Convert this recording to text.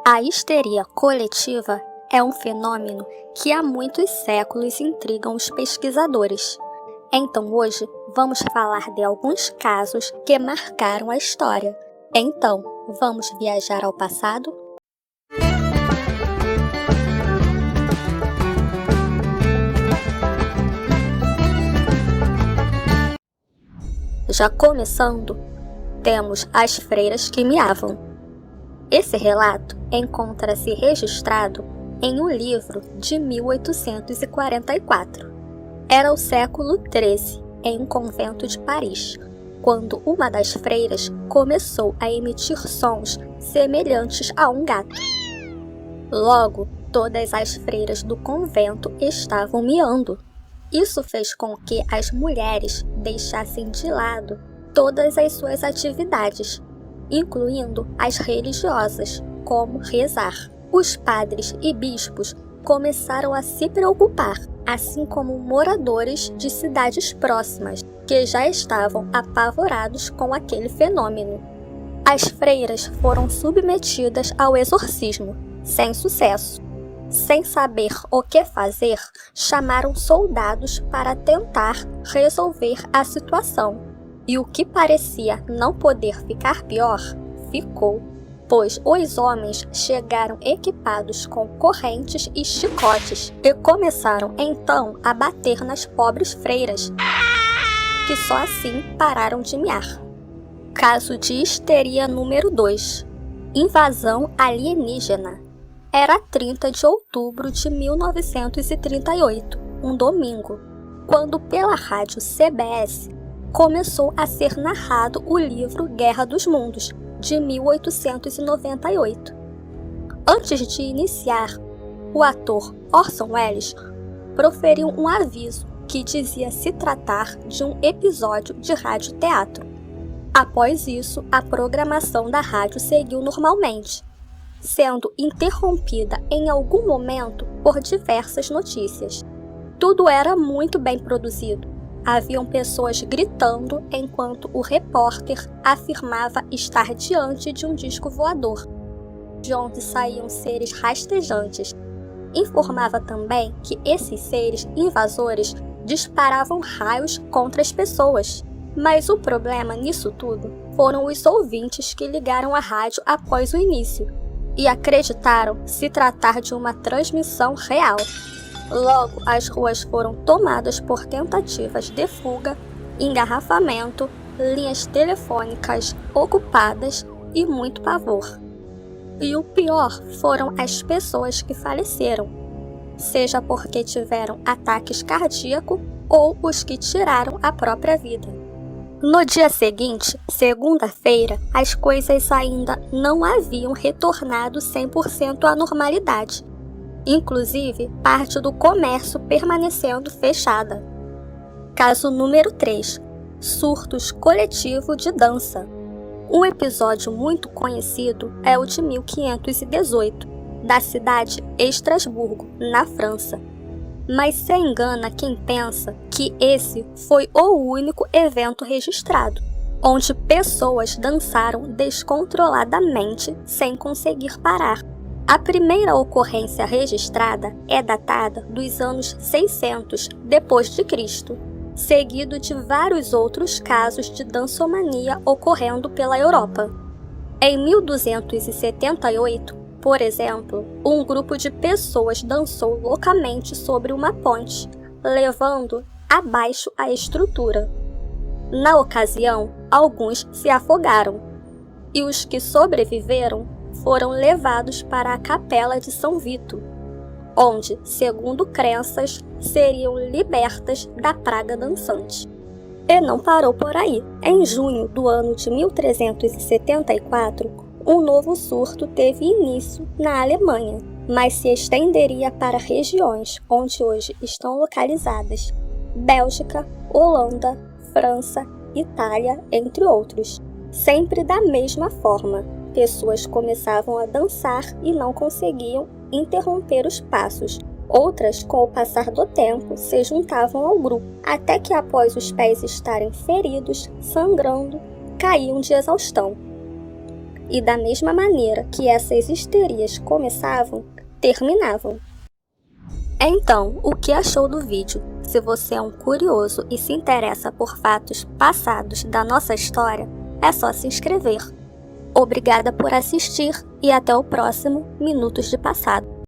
A histeria coletiva é um fenômeno que há muitos séculos intrigam os pesquisadores. Então hoje vamos falar de alguns casos que marcaram a história. Então, vamos viajar ao passado? Já começando, temos as freiras que miavam. Esse relato encontra-se registrado em um livro de 1844. Era o século XIII, em um convento de Paris, quando uma das freiras começou a emitir sons semelhantes a um gato. Logo, todas as freiras do convento estavam miando. Isso fez com que as mulheres deixassem de lado todas as suas atividades, incluindo as religiosas, como rezar. Os padres e bispos começaram a se preocupar, assim como moradores de cidades próximas, que já estavam apavorados com aquele fenômeno. As freiras foram submetidas ao exorcismo, sem sucesso. Sem saber o que fazer, chamaram soldados para tentar resolver a situação. E o que parecia não poder ficar pior, ficou, pois os homens chegaram equipados com correntes e chicotes e começaram então a bater nas pobres freiras, que só assim pararam de miar. Caso de histeria número 2. Invasão alienígena. Era 30 de outubro de 1938, um domingo, quando pela rádio CBS começou a ser narrado o livro Guerra dos Mundos, de 1898. Antes de iniciar, o ator Orson Welles proferiu um aviso que dizia se tratar de um episódio de radioteatro. Após isso, a programação da rádio seguiu normalmente, sendo interrompida em algum momento por diversas notícias. Tudo era muito bem produzido. Haviam pessoas gritando enquanto o repórter afirmava estar diante de um disco voador, de onde saíam seres rastejantes. Informava também que esses seres invasores disparavam raios contra as pessoas. Mas o problema nisso tudo foram os ouvintes que ligaram a rádio após o início e acreditaram se tratar de uma transmissão real. Logo, as ruas foram tomadas por tentativas de fuga, engarrafamento, linhas telefônicas ocupadas e muito pavor. E o pior foram as pessoas que faleceram, seja porque tiveram ataques cardíacos ou os que tiraram a própria vida. No dia seguinte, segunda-feira, as coisas ainda não haviam retornado 100% à normalidade. Inclusive, parte do comércio permanecendo fechada. Caso número 3. Surtos coletivo de dança. Um episódio muito conhecido é o de 1518, da cidade Estrasburgo, na França. Mas se engana quem pensa que esse foi o único evento registrado, onde pessoas dançaram descontroladamente sem conseguir parar. A primeira ocorrência registrada é datada dos anos 600 d.C., seguido de vários outros casos de dançomania ocorrendo pela Europa. Em 1278, por exemplo, um grupo de pessoas dançou loucamente sobre uma ponte, levando abaixo a estrutura. Na ocasião, alguns se afogaram, e os que sobreviveram foram levados para a Capela de São Vito, onde, segundo crenças, seriam libertas da praga dançante. E não parou por aí. Em junho do ano de 1374, um novo surto teve início na Alemanha, mas se estenderia para regiões onde hoje estão localizadas Bélgica, Holanda, França, Itália, entre outros. Sempre da mesma forma, pessoas começavam a dançar e não conseguiam interromper os passos. Outras, com o passar do tempo, se juntavam ao grupo, até que após os pés estarem feridos, sangrando, caíam de exaustão. E da mesma maneira que essas histerias começavam, terminavam. Então, o que achou do vídeo? Se você é um curioso e se interessa por fatos passados da nossa história, é só se inscrever. Obrigada por assistir e até o próximo Minutos de Passado.